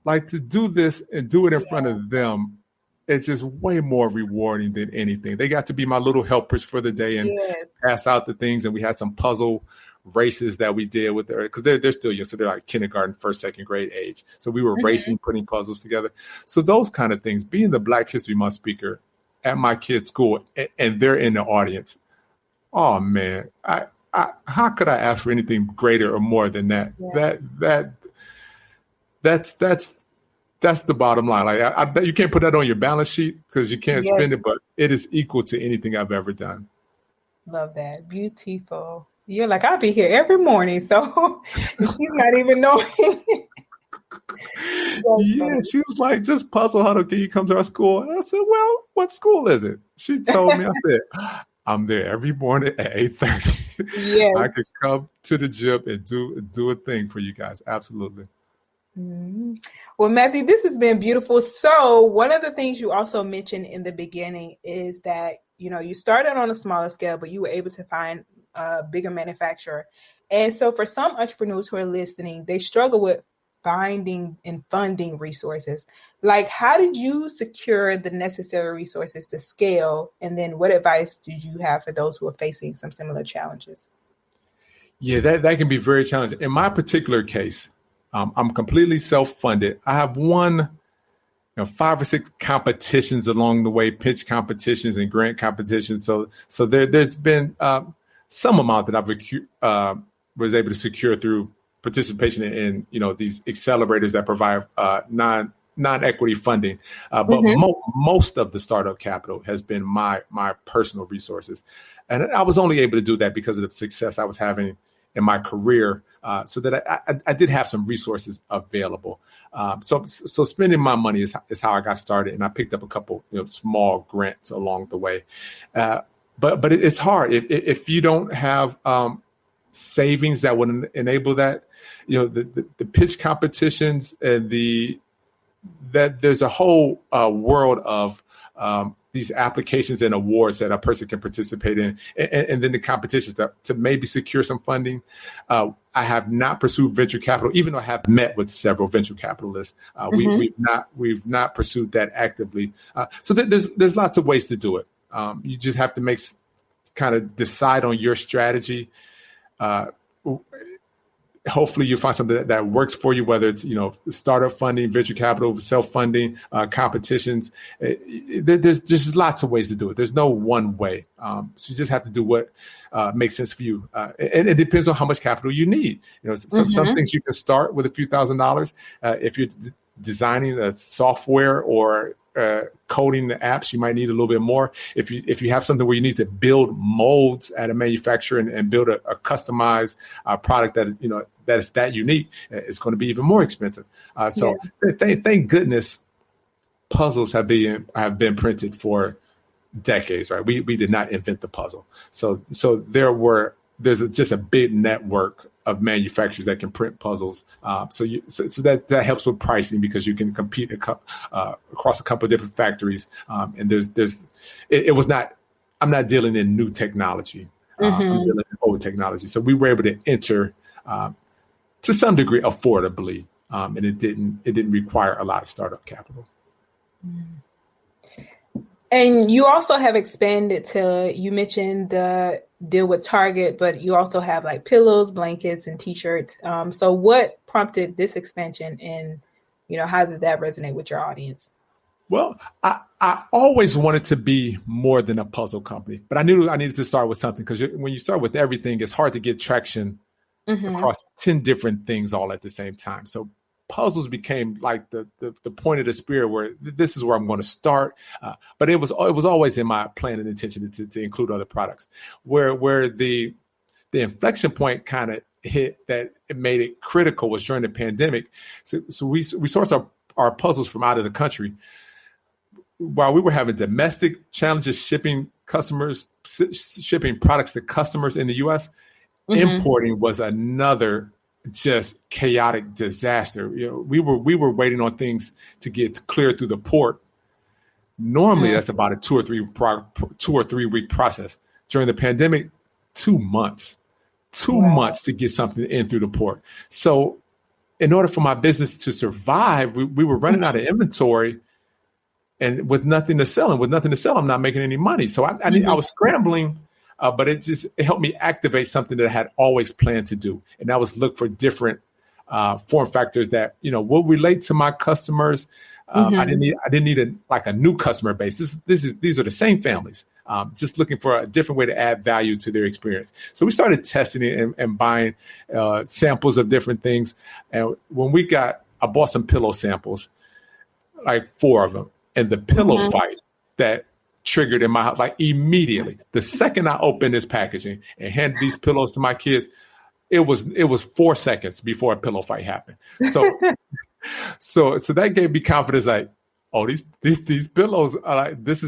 like, to do this and do it in front of them, it's just way more rewarding than anything. They got to be my little helpers for the day and pass out the things. And we had some puzzle races that we did with her, because they're still young, so they're like kindergarten, first, second grade age. So we were racing, putting puzzles together. So those kind of things, being the Black History Month speaker at my kid's school, and they're in the audience. Oh man, I how could I ask for anything greater or more than that? Yeah. That's the bottom line. Like I bet you can't put that on your balance sheet because you can't spend it, but it is equal to anything I've ever done. Love that. Beautiful. You're like, I'll be here every morning. So she's not even knowing. Yeah, she was like, just Puzzle Huddle, can you come to our school? And I said, well, what school is it? She told me, I said, I'm there every morning at 8:30. Yes. I could come to the gym and do a thing for you guys. Absolutely. Mm-hmm. Well, Matthew, this has been beautiful. So one of the things you also mentioned in the beginning is that, you started on a smaller scale, but you were able to find a bigger manufacturer. And so for some entrepreneurs who are listening, they struggle with finding and funding resources. Like, how did you secure the necessary resources to scale? And then what advice do you have for those who are facing some similar challenges? Yeah, that can be very challenging. In my particular case, I'm completely self-funded. I have won 5 or 6 competitions along the way, pitch competitions and grant competitions. So there's been some amount that I've was able to secure through participation in these accelerators that provide non-equity funding. But most of the startup capital has been my personal resources, and I was only able to do that because of the success I was having in my career, so that I did have some resources available. So spending my money is how I got started, and I picked up a couple small grants along the way. But it's hard if you don't have savings that would enable that. The pitch competitions and that there's a whole world of these applications and awards that a person can participate in, and then the competitions to maybe secure some funding. I have not pursued venture capital, even though I have met with several venture capitalists. We've not pursued that actively. So there's lots of ways to do it. You just have to kind of decide on your strategy. Hopefully you find something that works for you, whether it's, startup funding, venture capital, self-funding, competitions. There's just lots of ways to do it. There's no one way. So you just have to do what makes sense for you. And it depends on how much capital you need. Some things you can start with a few $1,000s. If you're designing a software or coding the apps, you might need a little bit more. If you have something where you need to build molds at a manufacturer and build a customized product that is that unique, it's going to be even more expensive. Thank goodness puzzles have been printed for decades, right? We did not invent the puzzle. So there's just a big network of manufacturers that can print puzzles. So that helps with pricing because you can compete across a couple of different factories. And I'm not dealing in new technology. I'm dealing in old technology. So we were able to enter to some degree affordably. And it didn't require a lot of startup capital. And you also have expanded you mentioned the deal with Target, but you also have like pillows, blankets, and T-shirts. So what prompted this expansion, and how did that resonate with your audience? Well, I always wanted to be more than a puzzle company, but I knew I needed to start with something because when you start with everything, it's hard to get traction across 10 different things all at the same time. So puzzles became like the point of the spear where this is where I'm going to start. But it was always in my plan and intention to include other products. Where the inflection point kind of hit that it made it critical was during the pandemic. So we sourced our puzzles from out of the country. While we were having domestic challenges shipping products to customers in the U.S., importing was another just chaotic disaster. We were waiting on things to get cleared through the port. Normally, that's about a 2 or 3 week process. During the pandemic, 2 months. 2 months to get something in through the port. So, in order for my business to survive, we were running out of inventory. And with nothing to sell, I'm not making any money. So I was scrambling, but it helped me activate something that I had always planned to do. And that was look for different form factors that, will relate to my customers. I didn't need a new customer base. These are the same families, just looking for a different way to add value to their experience. So we started testing it and buying samples of different things. And when I bought some pillow samples, like 4 of them. And the pillow fight that triggered in my house, like immediately, the second I opened this packaging and handed these pillows to my kids, it was 4 seconds before a pillow fight happened. So that gave me confidence. Like, oh, these pillows are like this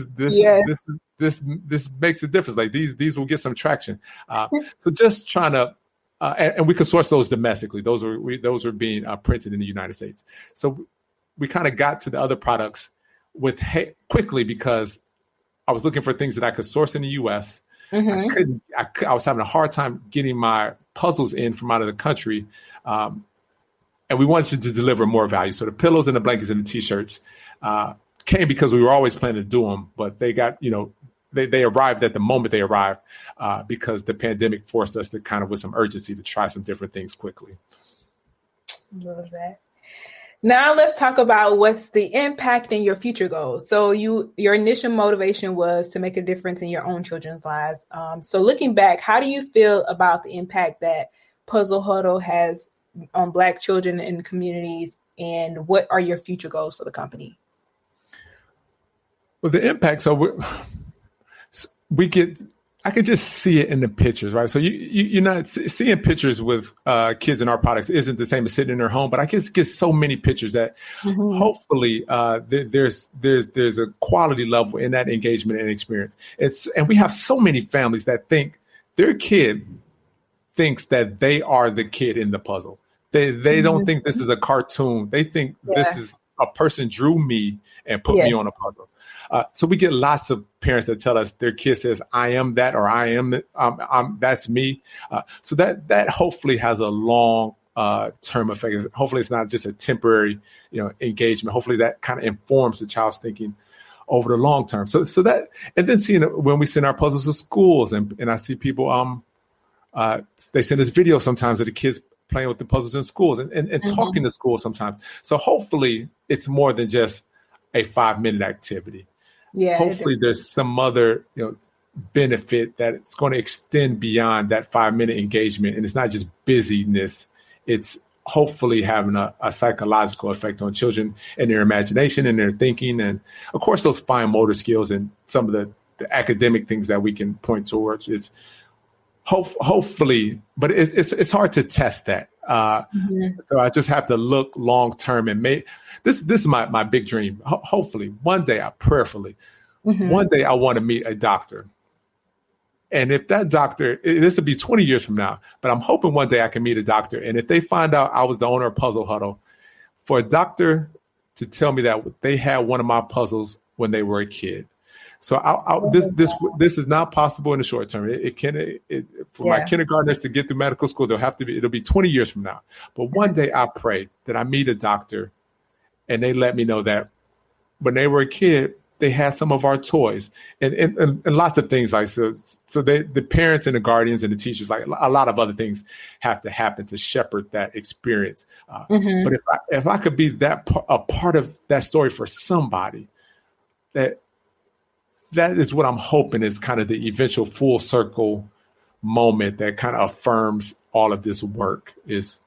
makes a difference. Like these will get some traction. So just trying to, and we could source those domestically. Those are being printed in the United States. So we kind of got to the other products quickly because I was looking for things that I could source in the U.S. I was having a hard time getting my puzzles in from out of the country. And we wanted to deliver more value. So the pillows and the blankets and the T-shirts came because we were always planning to do them, but they got, they arrived at the moment they arrived because the pandemic forced us to kind of with some urgency to try some different things quickly. Love that. Now let's talk about what's the impact in your future goals. So your initial motivation was to make a difference in your own children's lives. So looking back, how do you feel about the impact that Puzzle Huddle has on Black children and communities, and what are your future goals for the company? Well, the impact, so I could just see it in the pictures, right? So you're not seeing pictures with kids in our products isn't the same as sitting in their home, but I just get so many pictures that hopefully there's a quality level in that engagement and experience. And we have so many families that think their kid thinks that they are the kid in the puzzle. They don't think this is a cartoon. They think this is a person drew me and put me on a puzzle. So we get lots of parents that tell us their kid says, I am that, or I am, that's me. So that hopefully has a long term effect. Hopefully it's not just a temporary, engagement. Hopefully that kind of informs the child's thinking over the long term. So that, and then seeing when we send our puzzles to schools and I see people, they send us videos sometimes of the kids playing with the puzzles in schools and talking to schools sometimes. So hopefully it's more than just a 5-minute activity. Yeah. Hopefully there's some other, benefit that it's going to extend beyond that 5-minute engagement. And it's not just busyness. It's hopefully having a psychological effect on children and their imagination and their thinking. And of course, those fine motor skills and some of the academic things that we can point towards. It's hopefully, but it's hard to test that. So I just have to look long term and this is my big dream. Hopefully one day, prayerfully, one day I want to meet a doctor. And if that doctor, this will be 20 years from now, but I'm hoping one day I can meet a doctor. And if they find out I was the owner of Puzzle Huddle, for a doctor to tell me that they had one of my puzzles when they were a kid. So this is not possible in the short term. For my kindergartners to get through medical school, it'll be 20 years from now. But one day I pray that I meet a doctor and they let me know that when they were a kid, they had some of our toys and lots of things like so the parents and the guardians and the teachers, like a lot of other things have to happen to shepherd that experience. But if I could be a part of that story for somebody, that is what I'm hoping is kind of the eventual full circle moment that kind of affirms all of this work is,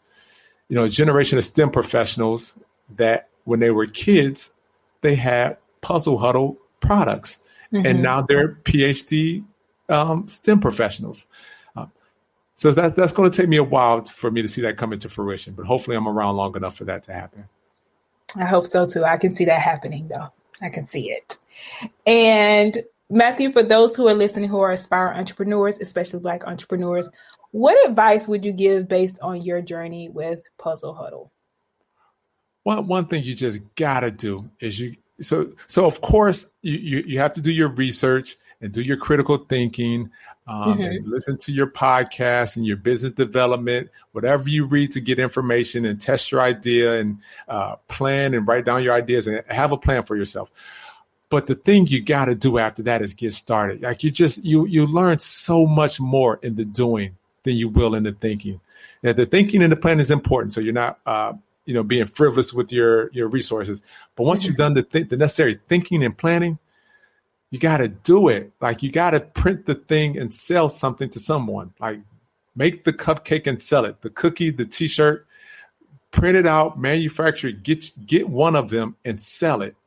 a generation of STEM professionals that when they were kids, they had Puzzle Huddle products, and now they're PhD STEM professionals. So that's going to take me a while for me to see that come into fruition, but hopefully I'm around long enough for that to happen. I hope so too. I can see that happening though. I can see it. And Matthew, for those who are listening who are aspiring entrepreneurs, especially Black entrepreneurs, what advice would you give based on your journey with Puzzle Huddle? One thing you just gotta do is so of course you have to do your research and do your critical thinking, and listen to your podcast and your business development, whatever you read to get information and test your idea and plan and write down your ideas and have a plan for yourself. But the thing you got to do after that is get started. Like you learn so much more in the doing than you will in the thinking. Now, the thinking and the plan is important, so you're not being frivolous with your resources. But once you've done the necessary thinking and planning, you got to do it. Like you got to print the thing and sell something to someone. Like make the cupcake and sell it. The cookie, the T-shirt, print it out, manufacture it, get one of them and sell it.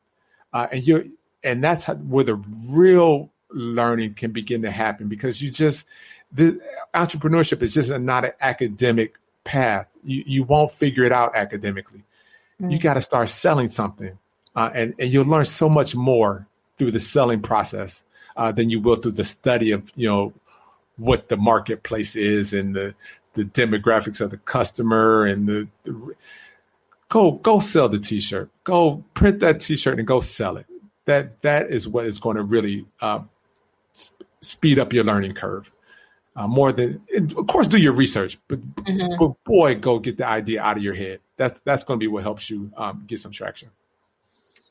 And that's where the real learning can begin to happen, because the entrepreneurship is just not an academic path. You won't figure it out academically. You got to start selling something, and you'll learn so much more through the selling process than you will through the study of what the marketplace is and the demographics of the customer and go sell the T-shirt. Go print that T-shirt and go sell it. That is what is going to really speed up your learning curve. More than, of course, do your research, but boy, go get the idea out of your head. That's going to be what helps you get some traction.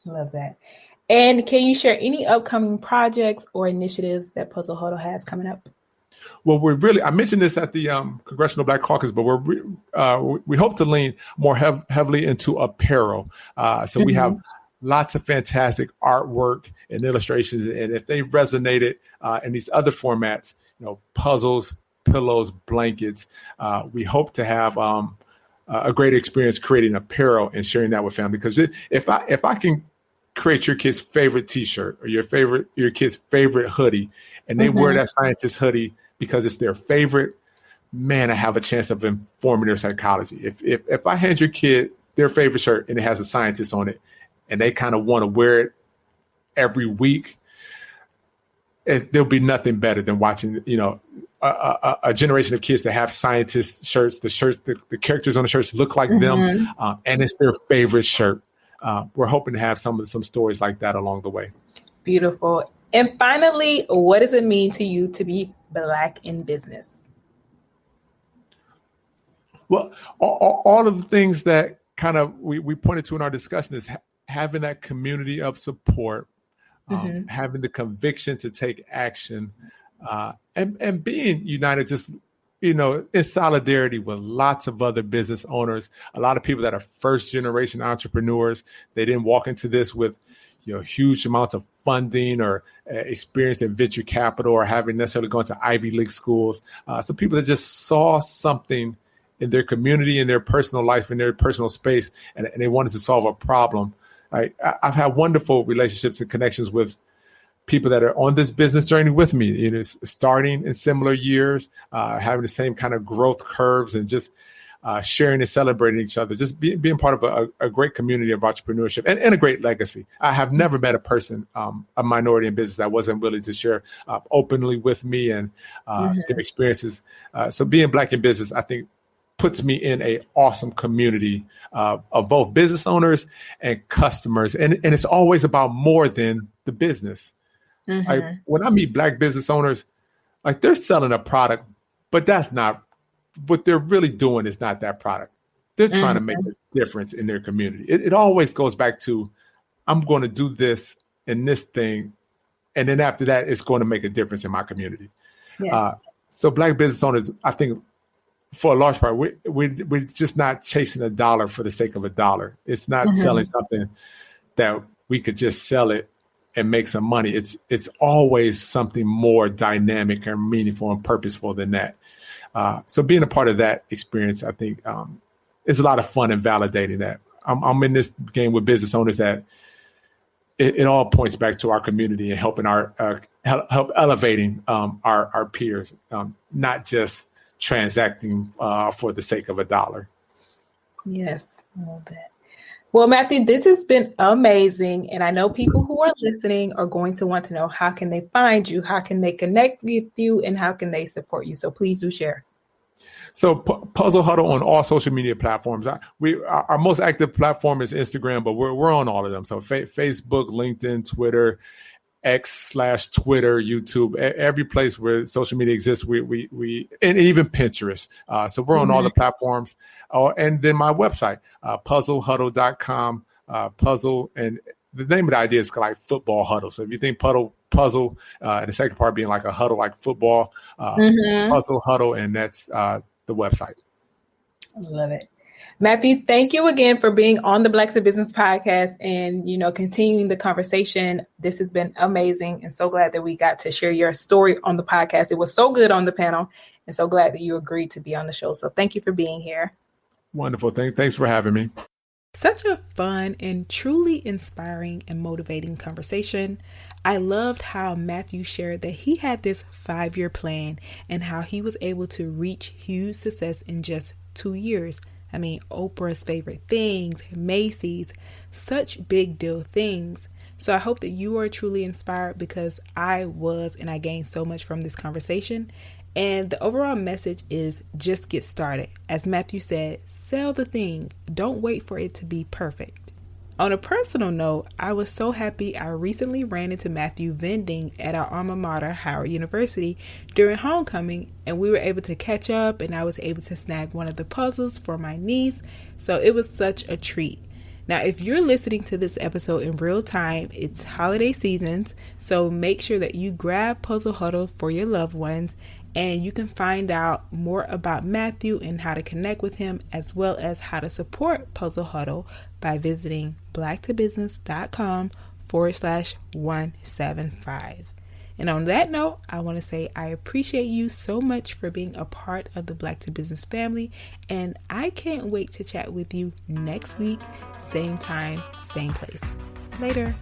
Love that. And can you share any upcoming projects or initiatives that Puzzle Huddle has coming up? Well, I mentioned this at the Congressional Black Caucus, but we hope to lean more heavily into apparel. So we have lots of fantastic artwork and illustrations, and if they resonated in these other formats, puzzles, pillows, blankets, we hope to have a great experience creating apparel and sharing that with family. Because if I can create your kid's favorite T-shirt or your kid's favorite hoodie, and they wear that scientist hoodie because it's their favorite, man, I have a chance of informing their psychology. If I hand your kid their favorite shirt and it has a scientist on it, and they kind of want to wear it every week, there'll be nothing better than watching, a generation of kids that have scientist shirts, the characters on the shirts look like them, and it's their favorite shirt. We're hoping to have some stories like that along the way. Beautiful. And finally, what does it mean to you to be Black in business? Well, all of the things that kind of we pointed to in our discussion is having that community of support, having the conviction to take action, and being united, just, in solidarity with lots of other business owners, a lot of people that are first generation entrepreneurs. They didn't walk into this with, huge amounts of funding or experience in venture capital or having necessarily gone to Ivy League schools. So people that just saw something in their community, in their personal life, in their personal space, and they wanted to solve a problem. I've had wonderful relationships and connections with people that are on this business journey with me, starting in similar years, having the same kind of growth curves, and just sharing and celebrating each other, just being part of a great community of entrepreneurship and a great legacy. I have never met a person, a minority in business, that wasn't willing to share openly with me and their experiences. So being Black in business, I think, puts me in a awesome community of both business owners and customers. And it's always about more than the business. When I meet Black business owners, they're selling a product, but that's not what they're really doing. Is not that product. They're trying to make a difference in their community. It always goes back to, I'm going to do this and this thing, and then after that, it's going to make a difference in my community. Yes. So Black business owners, I think, for a large part, we're just not chasing a dollar for the sake of a dollar. It's not selling something that we could just sell it and make some money. It's always something more dynamic and meaningful and purposeful than that. So being a part of that experience, I think, is a lot of fun and validating that. I'm in this game with business owners that it all points back to our community and helping help elevating our peers, not just transacting for the sake of a dollar. Yes, I love that. Well, Matthew, this has been amazing. And I know people who are listening are going to want to know, how can they find you? How can they connect with you? And how can they support you? So please do share. So Puzzle Huddle on all social media platforms. Our most active platform is Instagram, but we're on all of them. So Facebook, LinkedIn, Twitter, X/Twitter, YouTube, every place where social media exists, we and even Pinterest. So we're on all the platforms. And then my website, puzzlehuddle.com, puzzle. And the name of the idea is like football huddle. So if you think puzzle, and the second part being like a huddle, like football, Puzzle Huddle, and that's the website. I love it. Matthew, thank you again for being on the Black to Business podcast and, continuing the conversation. This has been amazing and so glad that we got to share your story on the podcast. It was so good on the panel and so glad that you agreed to be on the show. So thank you for being here. Wonderful. Thanks for having me. Such a fun and truly inspiring and motivating conversation. I loved how Matthew shared that he had this 5-year plan and how he was able to reach huge success in just 2 years. I mean, Oprah's favorite things, Macy's, such big deal things. So I hope that you are truly inspired, because I was, and I gained so much from this conversation. And the overall message is just get started. As Matthew said, sell the thing. Don't wait for it to be perfect. On a personal note, I was so happy I recently ran into Matthew vending at our alma mater, Howard University, during homecoming, and we were able to catch up, and I was able to snag one of the puzzles for my niece. So it was such a treat. Now, if you're listening to this episode in real time, it's holiday seasons, so make sure that you grab Puzzle Huddle for your loved ones, and you can find out more about Matthew and how to connect with him, as well as how to support Puzzle Huddle by visiting blacktobusiness.com/175. And on that note, I want to say I appreciate you so much for being a part of the Black to Business family, and I can't wait to chat with you next week, same time, same place. Later.